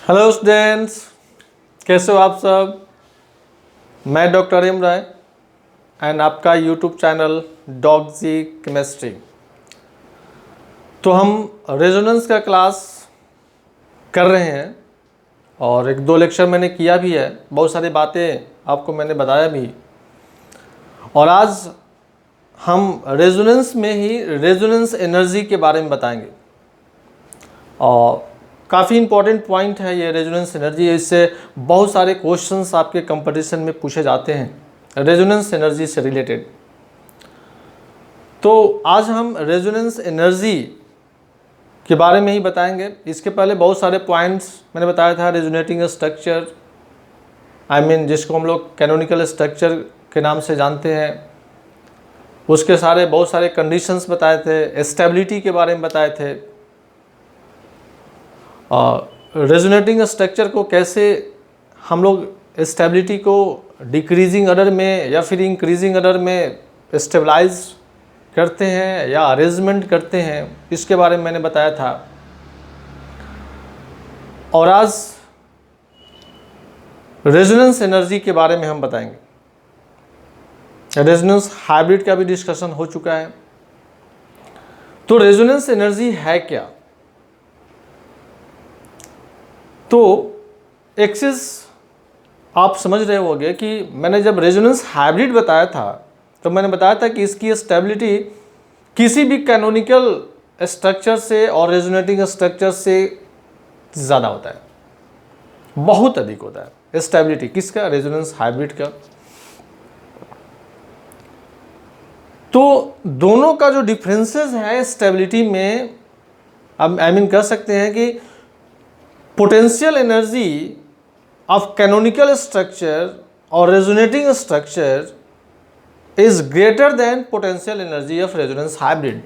Hello students, कैसे हो आप सब। मैं डॉक्टर इमरान एंड आपका यूट्यूब चैनल डॉगजी केमिस्ट्री। तो हम रेजोनेंस का क्लास कर रहे हैं और एक दो लेक्चर मैंने किया भी है, बहुत सारी बातें आपको मैंने बताया भी। और आज हम रेजोनेंस में ही रेजोनेंस एनर्जी के बारे में बताएंगे और काफ़ी इंपॉर्टेंट पॉइंट है ये रेजोनेंस एनर्जी। इससे बहुत सारे क्वेश्चंस आपके कंपटीशन में पूछे जाते हैं रेजोनेंस एनर्जी से रिलेटेड। तो आज हम रेजोनेंस एनर्जी के बारे में ही बताएंगे। इसके पहले बहुत सारे पॉइंट्स मैंने बताया था। रेजोनेटिंग स्ट्रक्चर जिसको हम लोग कैनोनिकल स्ट्रक्चर के नाम से जानते हैं, उसके बहुत सारे कंडीशंस बताए थे। स्टेबिलिटी के बारे में बताए थे और रेजोनेटिंग स्ट्रक्चर को कैसे हम लोग स्टेबिलिटी को डिक्रीजिंग ऑर्डर में या फिर इंक्रीजिंग ऑर्डर में स्टेबलाइज करते हैं या अरेंजमेंट करते हैं, इसके बारे में मैंने बताया था। और आज रेजोनेंस एनर्जी के बारे में हम बताएंगे। रेजोनेंस हाइब्रिड का भी डिस्कशन हो चुका है। तो रेजोनेंस एनर्जी है क्या? तो एक चीज़ आप समझ रहे होंगे कि मैंने जब रेजोनेंस हाइब्रिड बताया था तो मैंने बताया था कि इसकी स्टेबिलिटी किसी भी कैनोनिकल स्ट्रक्चर से और रेजोनेटिंग स्ट्रक्चर से ज़्यादा होता है, बहुत अधिक होता है स्टेबिलिटी। किसका? रेजोनेंस हाइब्रिड का। तो दोनों का जो डिफरेंसेस है स्टेबिलिटी में, अब कह सकते हैं कि potential energy of canonical structure और resonating structure is greater than potential energy of resonance hybrid.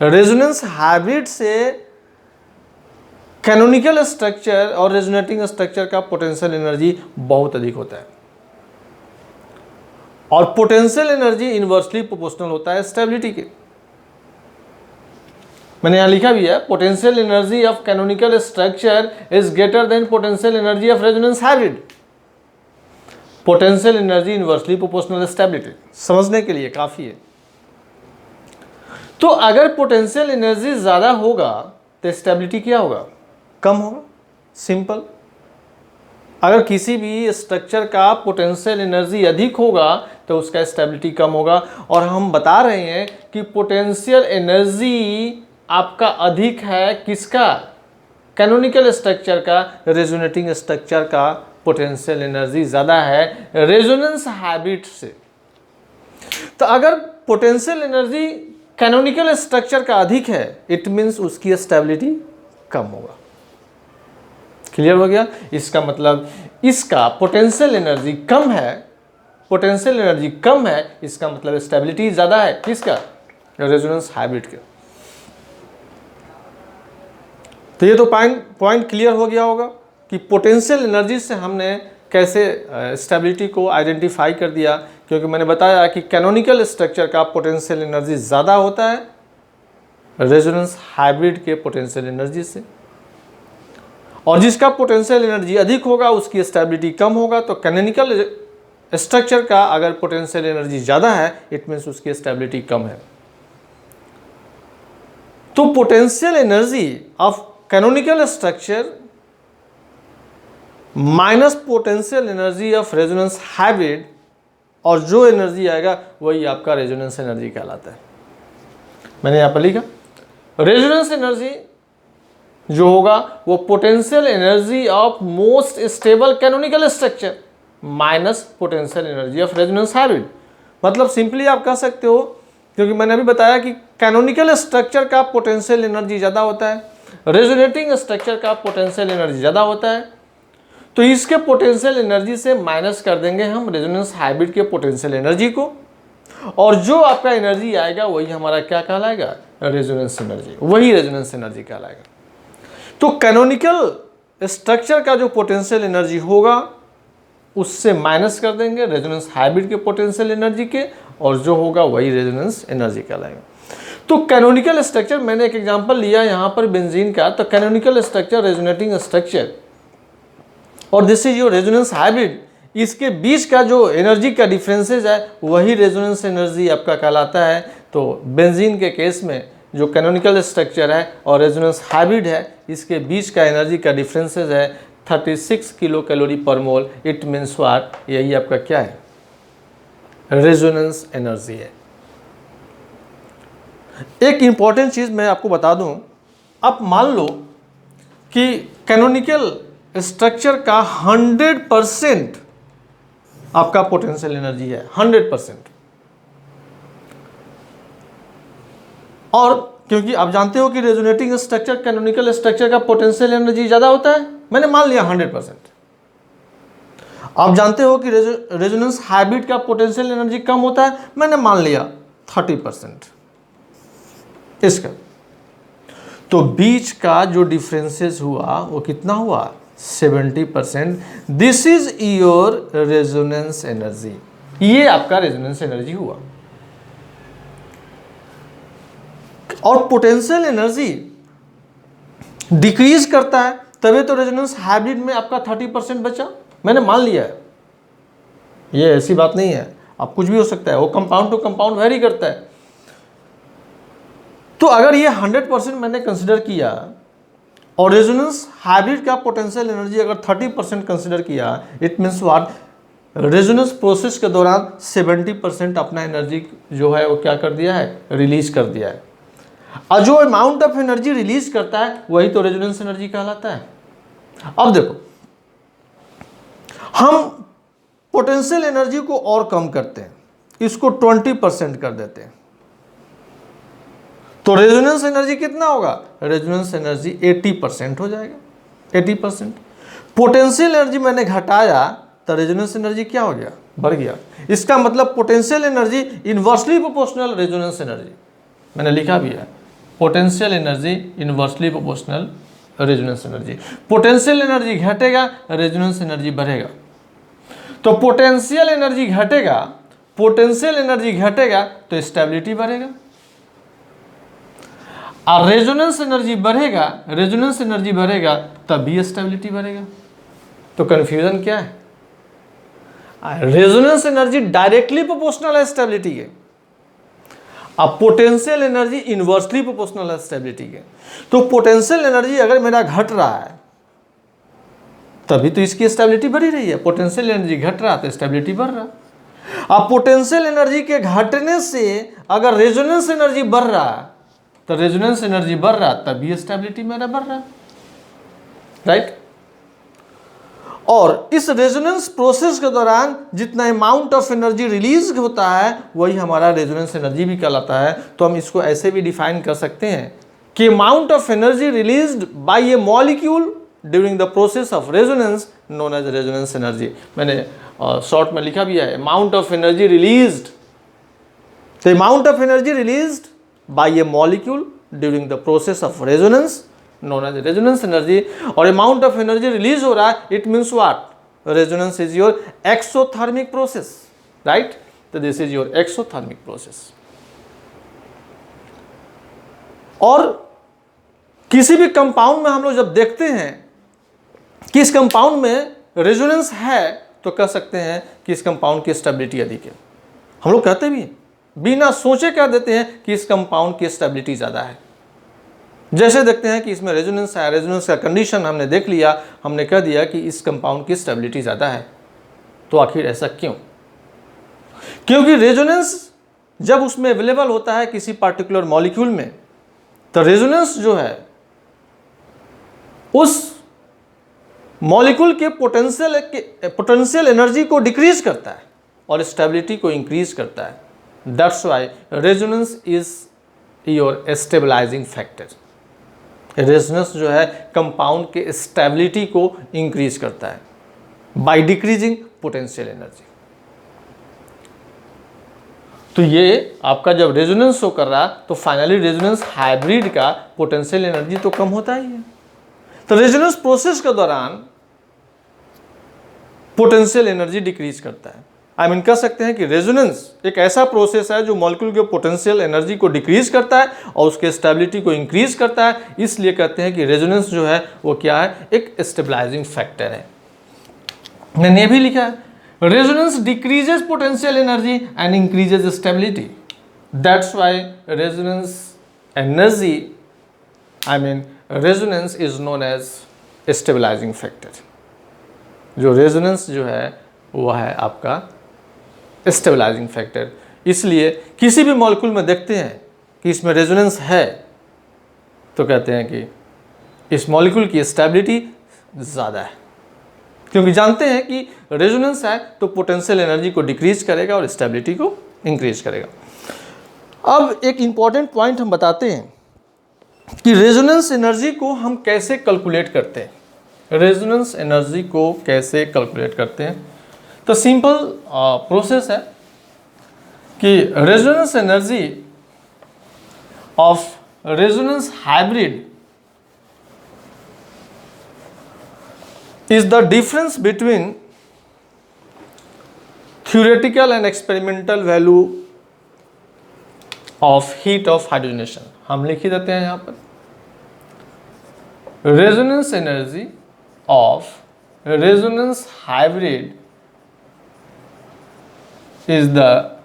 Resonance hybrid से कैनोनिकल स्ट्रक्चर और रेजोनेटिंग स्ट्रक्चर का पोटेंशियल एनर्जी बहुत अधिक होता है और पोटेंशियल एनर्जी इनवर्सली प्रोपोर्शनल होता है स्टेबिलिटी के। मैंने यहाँ लिखा भी है, potential energy of canonical structure is greater than potential energy of resonance hybrid. Potential energy inversely proportional stability समझने के लिए काफी है। तो अगर पोटेंशियल एनर्जी ज्यादा होगा तो स्टेबिलिटी क्या होगा? कम होगा। सिंपल। अगर किसी भी स्ट्रक्चर का पोटेंशियल एनर्जी अधिक होगा तो उसका स्टेबिलिटी कम होगा। और हम बता रहे हैं कि पोटेंशियल एनर्जी आपका अधिक है किसका? कैनोनिकल स्ट्रक्चर का। रेजोनेटिंग स्ट्रक्चर का पोटेंशियल एनर्जी ज़्यादा है रेजोनेंस हाइब्रिड से। तो अगर पोटेंशियल एनर्जी कैनोनिकल स्ट्रक्चर का अधिक है, इट मीन्स उसकी स्टेबिलिटी कम होगा। क्लियर हो गया? इसका मतलब इसका पोटेंशियल एनर्जी कम है, पोटेंशियल एनर्जी कम है, इसका मतलब स्टेबिलिटी ज़्यादा है किसका? रेजोनेंस हाइब्रिड का। तो ये तो पॉइंट क्लियर हो गया होगा कि पोटेंशियल एनर्जी से हमने कैसे स्टेबिलिटी को आइडेंटिफाई कर दिया, क्योंकि मैंने बताया कि कैनोनिकल स्ट्रक्चर का पोटेंशियल एनर्जी ज़्यादा होता है रेजोनेंस हाइब्रिड के पोटेंशियल एनर्जी से, और जिसका पोटेंशियल एनर्जी अधिक होगा उसकी स्टेबिलिटी कम होगा। तो कैनोनिकल स्ट्रक्चर का अगर पोटेंशियल एनर्जी ज़्यादा है, इट मीन्स उसकी स्टेबिलिटी कम है। तो potential energy of canonical structure minus potential energy of resonance hybrid, और जो एनर्जी आएगा वही आपका रेजोनेंस एनर्जी कहलाता है। मैंने यहां पर लिखा, रेजोनेंस एनर्जी जो होगा वो potential energy of most stable canonical structure minus potential energy of resonance hybrid. मतलब सिंपली आप कह सकते हो, क्योंकि मैंने अभी बताया कि कैनोनिकल स्ट्रक्चर का पोटेंशियल एनर्जी ज़्यादा होता है, रेजोनेटिंग स्ट्रक्चर का पोटेंशियल एनर्जी ज़्यादा होता है, तो इसके पोटेंशियल एनर्जी से माइनस कर देंगे हम रेजोनेंस हाइब्रिड के पोटेंशियल एनर्जी को, और जो आपका एनर्जी आएगा वही हमारा क्या कहलाएगा? Resonance energy. वही रेजोनेंस एनर्जी कहलाएगा। तो कैनोनिकल स्ट्रक्चर का जो पोटेंशियल एनर्जी होगा उससे माइनस कर देंगे रेजोनेंस हाइब्रिड के पोटेंशियल एनर्जी के, और जो होगा वही रेजोनेंस एनर्जी कहलाएगा। तो कैनोनिकल स्ट्रक्चर, मैंने एक एग्जांपल लिया यहाँ पर बेंजीन का, तो कैनोनिकल स्ट्रक्चर रेजोनेटिंग स्ट्रक्चर और this is your resonance hybrid. इसके बीच का जो एनर्जी का डिफरेंसेज है वही रेजोनेंस एनर्जी आपका कहलाता है। तो बेंजीन के केस में जो कैनोनिकल स्ट्रक्चर है और रेजोनेंस हाइब्रिड है, इसके बीच का एनर्जी का डिफरेंसेज है 36 kilo calorie per mole. It means what, यही आपका क्या है, रेजोनेंस एनर्जी है। एक इंपॉर्टेंट चीज़ मैं आपको बता दूं, आप मान लो कि कैनोनिकल स्ट्रक्चर का 100% आपका पोटेंशियल एनर्जी है, 100%। और क्योंकि आप जानते हो कि रेजोनेटिंग स्ट्रक्चर कैनोनिकल स्ट्रक्चर का पोटेंशियल एनर्जी ज़्यादा होता है, मैंने मान लिया 100%। आप जानते हो कि रेजोनेंस हाइब्रिड का पोटेंशियल एनर्जी कम होता है, मैंने मान लिया 30% इसका। तो बीच का जो डिफरेंसेस हुआ वो कितना हुआ, 70%। This is your resonance energy, ये आपका रेजोनेंस एनर्जी हुआ। और पोटेंशियल एनर्जी डिक्रीज करता है, तभी तो रेजोनेंस हाइब्रिड में आपका 30% बचा, मैंने मान लिया है। ये ऐसी बात नहीं है, अब कुछ भी हो सकता है, वो कंपाउंड टू कंपाउंड वेरी करता है। तो अगर ये 100% मैंने कंसिडर किया और रेजोनेंस हाइब्रिड का पोटेंशियल एनर्जी अगर 30% कंसिडर किया, it means what, resonance process के दौरान 70% अपना एनर्जी जो है वो क्या कर दिया है, रिलीज कर दिया है। और जो अमाउंट ऑफ एनर्जी रिलीज करता है वही तो रेजोनेंस एनर्जी कहलाता है। अब देखो, हम पोटेंशियल एनर्जी को और कम करते हैं, इसको 20% कर देते हैं, तो रेजोनेंस एनर्जी कितना होगा, रेजोनेंस एनर्जी 80% हो जाएगा, 80%। पोटेंशियल एनर्जी मैंने घटाया तो रेजोनेंस एनर्जी क्या हो गया, बढ़ गया। इसका मतलब potential energy inversely proportional resonance energy, मैंने लिखा भी है, potential energy inversely proportional resonance energy. Potential energy घटेगा, रेजोनेंस एनर्जी बढ़ेगा। तो पोटेंशियल एनर्जी घटेगा, पोटेंशियल एनर्जी घटेगा तो स्टेबिलिटी बढ़ेगा, और रेजोनेंस एनर्जी बढ़ेगा, रेजोनेंस एनर्जी बढ़ेगा तभी स्टेबिलिटी बढ़ेगा। तो कंफ्यूजन क्या है, रेजोनेंस एनर्जी डायरेक्टली प्रोपोर्शनल है स्टेबिलिटी के, अब पोटेंशियल एनर्जी इनवर्सली प्रोपोर्शनल है स्टेबिलिटी के। तो पोटेंशियल एनर्जी अगर मेरा घट रहा है तभी तो इसकी स्टेबिलिटी बढ़ी रही है, पोटेंशियल एनर्जी घट रहा तो स्टेबिलिटी बढ़ रहा। अब पोटेंशियल एनर्जी के घटने से अगर रेजोनेंस एनर्जी बढ़ रहा है तो रेजोनेंस एनर्जी बढ़ रहा तभी स्टेबिलिटी मेरा बढ़ रहा, राइट। और इस रेजोनेंस प्रोसेस के दौरान जितना अमाउंट ऑफ एनर्जी रिलीज होता है वही हमारा रेजोनेंस एनर्जी भी कहलाता है। तो हम इसको ऐसे भी डिफाइन कर सकते हैं कि amount of energy released by a molecule during the process of resonance known as resonance energy. मैंने शॉर्ट में लिखा भी है, amount of energy released, the amount of energy released by a molecule during the process of resonance known as resonance energy। और amount of energy release हो रहा है, it means what, resonance is your exothermic process, right। तो this is your exothermic process। और किसी भी compound में हम लोग जब देखते हैं कि इस कंपाउंड में रेजोनेंस है तो कह सकते हैं कि इस कंपाउंड की स्टेबिलिटी अधिक है। हम लोग कहते भी बिना सोचे कह देते हैं कि इस कंपाउंड की स्टेबिलिटी ज़्यादा है। जैसे देखते हैं कि इसमें रेजोनेंस है, रेजोनेंस का कंडीशन हमने देख लिया, हमने कह दिया कि इस कंपाउंड की स्टेबिलिटी ज़्यादा है। तो आखिर ऐसा क्यों, क्योंकि रेजोनेंस जब उसमें अवेलेबल होता है किसी पार्टिकुलर मॉलिक्यूल में तो रेजोनेंस जो है उस मॉलिक्यूल के पोटेंशियल एनर्जी को डिक्रीज करता है और स्टेबिलिटी को इंक्रीज करता है। That's why resonance is your stabilising factor. Resonance जो है कंपाउंड के स्टेबिलिटी को इंक्रीज करता है बाय डिक्रीजिंग पोटेंशियल एनर्जी। तो ये आपका जब रेजोनेंस शो कर रहा तो फाइनली रेजोनेंस हाइब्रिड का पोटेंशियल एनर्जी तो कम होता ही है। तो रेजोनेंस प्रोसेस के दौरान पोटेंशियल एनर्जी डिक्रीज करता है। आई मीन कह सकते हैं कि रेजोनेंस एक ऐसा प्रोसेस है जो मॉलिक्यूल के पोटेंशियल एनर्जी को डिक्रीज करता है और उसके स्टेबिलिटी को इंक्रीज करता है। इसलिए कहते हैं कि रेजोनेंस जो है वो क्या है, एक स्टेबलाइजिंग फैक्टर है। मैंने ये भी लिखा है, resonance decreases potential energy and increases stability, that's why resonance energy, I mean resonance is known as stabilising factor. जो रेजोनेंस जो है वह है आपका स्टेबलाइजिंग फैक्टर। इसलिए किसी भी मॉलिक्यूल में देखते हैं कि इसमें रेजोनेंस है तो कहते हैं कि इस मॉलिक्यूल की स्टेबिलिटी ज़्यादा है, क्योंकि जानते हैं कि रेजोनेंस है तो पोटेंशियल एनर्जी को डिक्रीज करेगा और स्टेबिलिटी को इंक्रीज करेगा। अब एक इम्पॉर्टेंट पॉइंट हम बताते हैं कि रेजोनेंस एनर्जी को हम कैसे कैलकुलेट करते हैं। रेजोनेंस एनर्जी को कैसे कैलकुलेट करते हैं, तो सिंपल प्रोसेस है कि resonance energy of resonance hybrid is the difference between theoretical and experimental value of heat of hydrogenation। हम लिख ही देते हैं यहाँ पर, resonance energy of resonance hybrid is the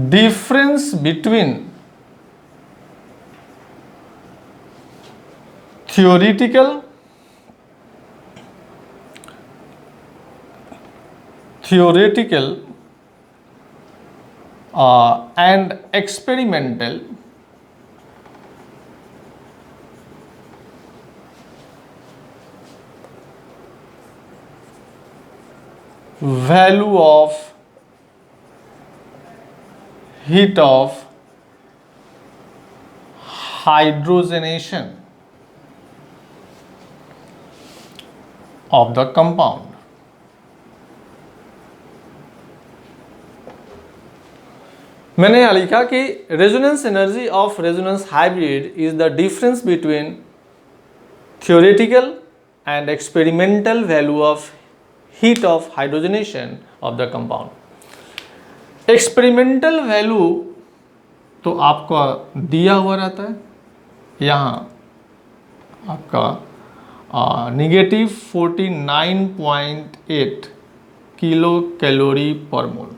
difference between theoretical and experimental value of heat of hydrogenation of the compound। मैंने यहाँ लिखा कि resonance energy of resonance hybrid is the difference between theoretical and experimental value of heat of hydrogenation of the compound. Experimental value तो आपका दिया हुआ रहता है, यहाँ आपका -49.8 किलो कैलोरी पर मोल।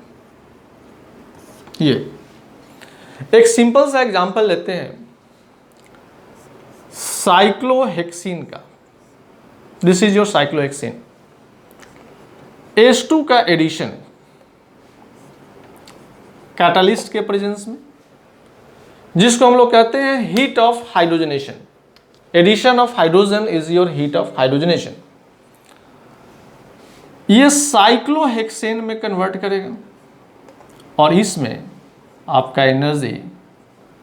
ये एक सिंपल सा एग्जांपल लेते हैं साइक्लोहेक्सीन का। This is your cyclohexene. H2 का एडिशन कैटालिस्ट के प्रेजेंस में, जिसको हम लोग कहते हैं heat of hydrogenation. Addition of hydrogen is your heat of hydrogenation. ये साइक्लोहेक्सेन में कन्वर्ट करेगा और इसमें आपका एनर्जी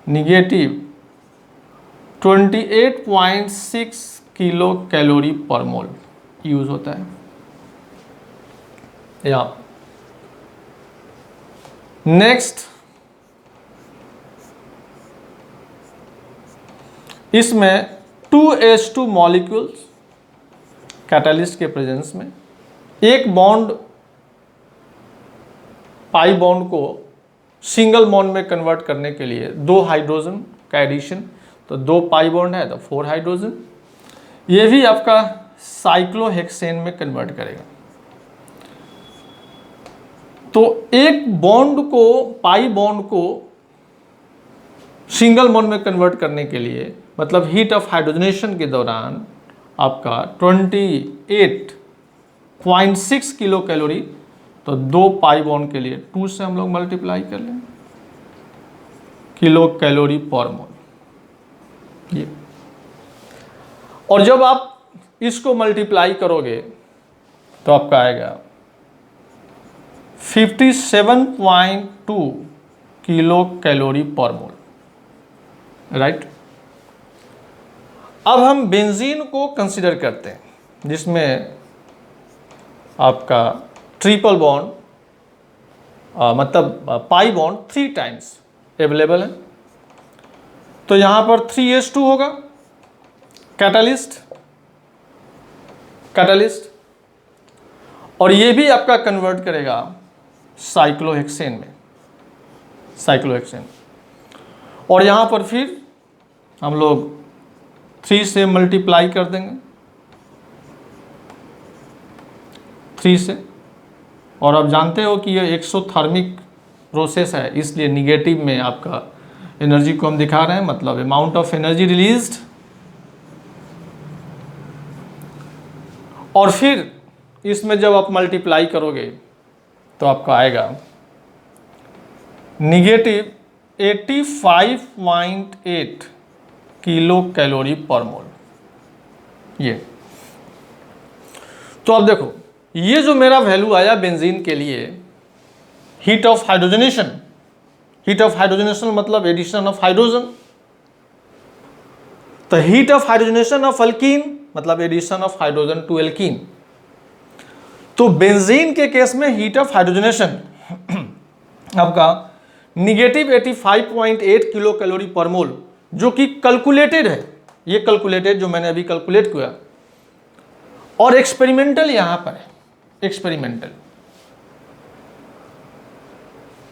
-28.6 किलो कैलोरी पर मोल यूज होता है। या नेक्स्ट, इसमें 2H2 मॉलिक्यूल्स कैटालिस्ट के प्रेजेंस में एक बॉन्ड पाई बॉन्ड को सिंगल बॉन्ड में कन्वर्ट करने के लिए 2 हाइड्रोजन का एडिशन, तो 2 पाई बॉन्ड है तो 4 हाइड्रोजन, ये भी आपका साइक्लोहेक्सेन में कन्वर्ट करेगा। तो एक बॉन्ड को, पाई बॉन्ड को सिंगल बॉन्ड में कन्वर्ट करने के लिए, मतलब हीट ऑफ हाइड्रोजनेशन के दौरान आपका 28.6 किलो कैलोरी, तो 2 पाई बॉन्ड के लिए 2 से हम लोग मल्टीप्लाई कर लें, किलो कैलोरी पर मोल ये। और जब आप इसको मल्टीप्लाई करोगे तो आपका आएगा 57.2 किलो कैलोरी पर मोल, राइट। अब हम बेंजीन को कंसीडर करते हैं, जिसमें आपका ट्रिपल बॉन्ड मतलब पाई बॉन्ड 3 टाइम्स अवेलेबल है। तो यहाँ पर 3H2 होगा कैटालिस्ट, और ये भी आपका कन्वर्ट करेगा साइक्लोहेक्सेन में, और यहाँ पर फिर हम लोग 3 से मल्टीप्लाई कर देंगे 3 से, और आप जानते हो कि ये एक्सोथर्मिक प्रोसेस है, इसलिए निगेटिव में आपका एनर्जी को हम दिखा रहे हैं, मतलब अमाउंट ऑफ एनर्जी रिलीज्ड। और फिर इसमें जब आप मल्टीप्लाई करोगे तो आपका आएगा निगेटिव 85.8 किलो कैलोरी पर मोल। ये तो अब देखो, ये जो मेरा वैल्यू आया बेंजीन के लिए, heat of hydrogenation, heat of hydrogenation मतलब एडिशन ऑफ हाइड्रोजन, तो heat of hydrogenation of alkene मतलब addition of hydrogen to alkene. तो बेंजीन के केस में हीट ऑफ हाइड्रोजनेशन आपका negative 85.8 kilo calorie per mole, जो कि कैलकुलेटेड है, ये कैलकुलेटेड जो मैंने अभी कैलकुलेट किया, और एक्सपेरिमेंटल यहां पर है, एक्सपेरिमेंटल।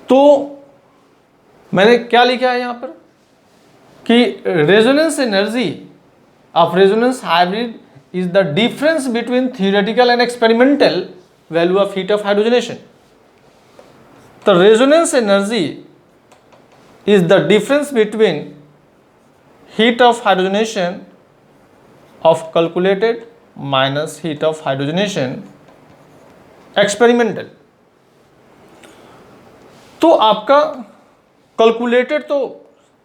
तो मैंने क्या लिखा है यहां पर कि resonance energy of resonance hybrid is the difference between theoretical and experimental value of heat of hydrogenation. The resonance energy is the difference between heat of hydrogenation of calculated minus heat of hydrogenation experimental. तो आपका calculated तो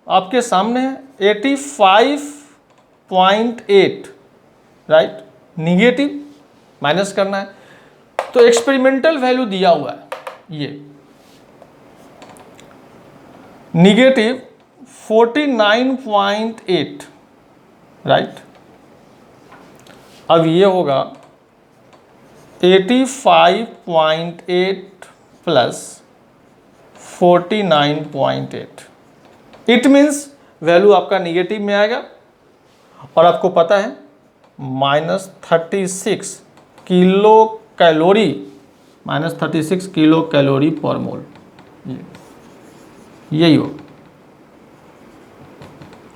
आपके सामने है 85.8, right, negative minus करना है, तो experimental value दिया हुआ है ये निगेटिव 49.8, राइट। अब ये होगा 85.8 प्लस 49.8, इट मीन्स वैल्यू आपका निगेटिव में आएगा, और आपको पता है -36 kilo calorie, -36 kilo calorie per मोल, यही हो,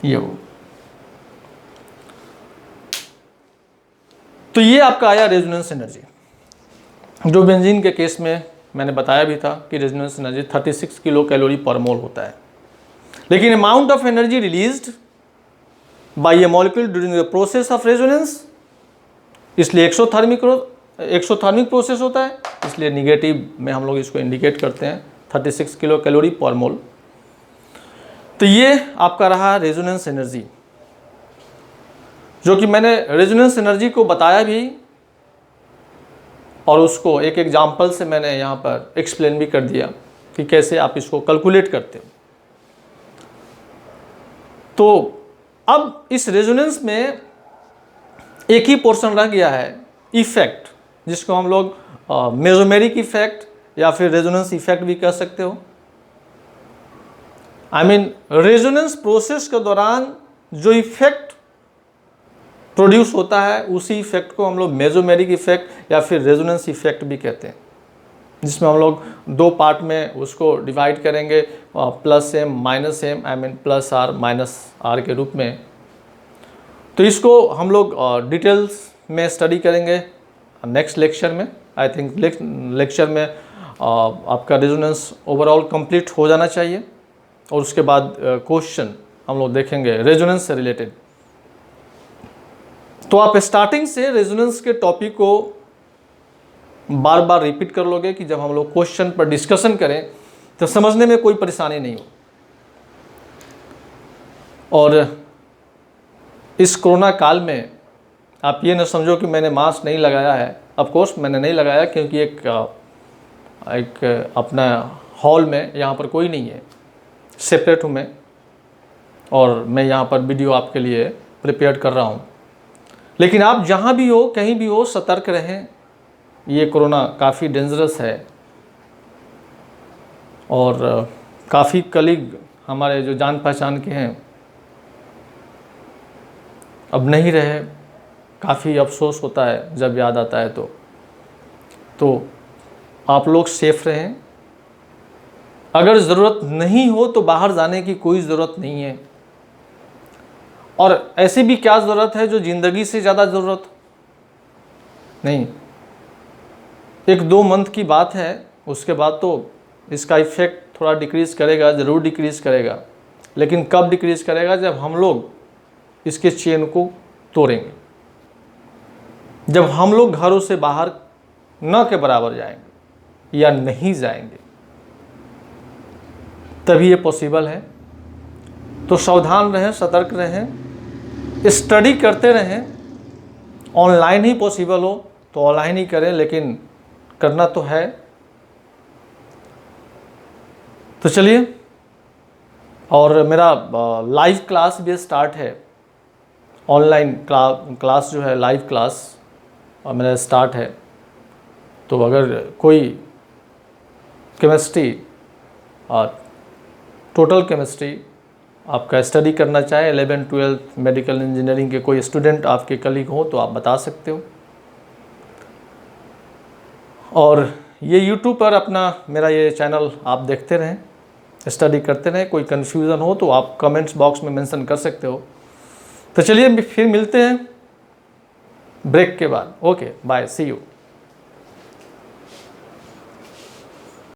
ये हो। तो ये आपका आया रेजोनेंस एनर्जी, जो बेंजीन के केस में मैंने बताया भी था कि resonance energy 36 kilo calorie per मोल होता है। लेकिन amount of energy released by a molecule during the process of resonance, इसलिए एक्सोथर्मिक प्रोसेस होता है, इसलिए निगेटिव में हम लोग इसको इंडिकेट करते हैं 36 किलो कैलोरी पर मोल। तो ये आपका रहा रेजोनेंस एनर्जी, जो कि मैंने रेजोनेंस एनर्जी को बताया भी, और उसको एक एग्जाम्पल से मैंने यहाँ पर एक्सप्लेन भी कर दिया कि कैसे आप इसको कैलकुलेट करते हो। तो अब इस रेजोनेंस में एक ही पोर्शन रह गया है, इफेक्ट, जिसको हम लोग मेसोमेरिक इफेक्ट या फिर रेजोनेंस इफेक्ट भी कह सकते हो। आई मीन रेजोनेंस प्रोसेस के दौरान जो इफेक्ट प्रोड्यूस होता है, उसी इफेक्ट को हम लोग मेसोमेरिक इफेक्ट या फिर रेजोनेंस इफेक्ट भी कहते हैं, जिसमें हम लोग दो पार्ट में उसको डिवाइड करेंगे, plus M minus M, I mean plus R minus R के रूप में। तो इसको हम लोग डिटेल्स में स्टडी करेंगे नेक्स्ट लेक्चर में। आई थिंक लेक्चर में आपका रेजोनेंस ओवरऑल कंप्लीट हो जाना चाहिए, और उसके बाद क्वेश्चन हम लोग देखेंगे रेजोनेंस से रिलेटेड। तो आप स्टार्टिंग से रेजोनेंस के टॉपिक को बार बार रिपीट कर लोगे कि जब हम लोग क्वेश्चन पर डिस्कशन करें तो समझने में कोई परेशानी नहीं हो। और इस कोरोना काल में आप ये न समझो कि मैंने मास्क नहीं लगाया है। ऑफ कोर्स मैंने नहीं लगाया, क्योंकि एक अपना हॉल में यहाँ पर कोई नहीं है, सेपरेट हूँ मैं, और मैं यहाँ पर वीडियो आपके लिए प्रिपेयर कर रहा हूँ। लेकिन आप जहाँ भी हो, कहीं भी हो, सतर्क रहें। ये कोरोना काफ़ी डेंजरस है, और काफ़ी कलीग हमारे जो जान पहचान के हैं अब नहीं रहे। काफ़ी अफसोस होता है जब याद आता है। तो आप लोग सेफ रहें। अगर ज़रूरत नहीं हो तो बाहर जाने की कोई ज़रूरत नहीं है, और ऐसी भी क्या ज़रूरत है जो ज़िंदगी से ज़्यादा ज़रूरत नहीं। 1-2 मंथ की बात है, उसके बाद तो इसका इफ़ेक्ट थोड़ा डिक्रीज़ करेगा, ज़रूर डिक्रीज़ करेगा। लेकिन कब डिक्रीज़ करेगा? जब हम लोग इसके चेन को तोड़ेंगे, जब हम लोग घरों से बाहर न के बराबर जाएंगे या नहीं जाएंगे, तभी ये पॉसिबल है। तो सावधान रहें, सतर्क रहें, स्टडी करते रहें। ऑनलाइन ही पॉसिबल हो तो ऑनलाइन ही करें, लेकिन करना तो है। तो चलिए, और मेरा लाइव क्लास भी स्टार्ट है। ऑनलाइन क्लास जो है, लाइव क्लास मेरा स्टार्ट है। तो अगर कोई केमिस्ट्री और टोटल केमिस्ट्री आपका स्टडी करना चाहे, 11th-12th मेडिकल इंजीनियरिंग के कोई स्टूडेंट आपके कलीग हो तो आप बता सकते हो। और ये यूट्यूब पर अपना मेरा ये चैनल आप देखते रहें, स्टडी करते रहें। कोई कन्फ्यूज़न हो तो आप कमेंट्स बॉक्स में मेंशन कर सकते हो। तो चलिए फिर मिलते हैं ब्रेक के बाद। Okay, bye, see you.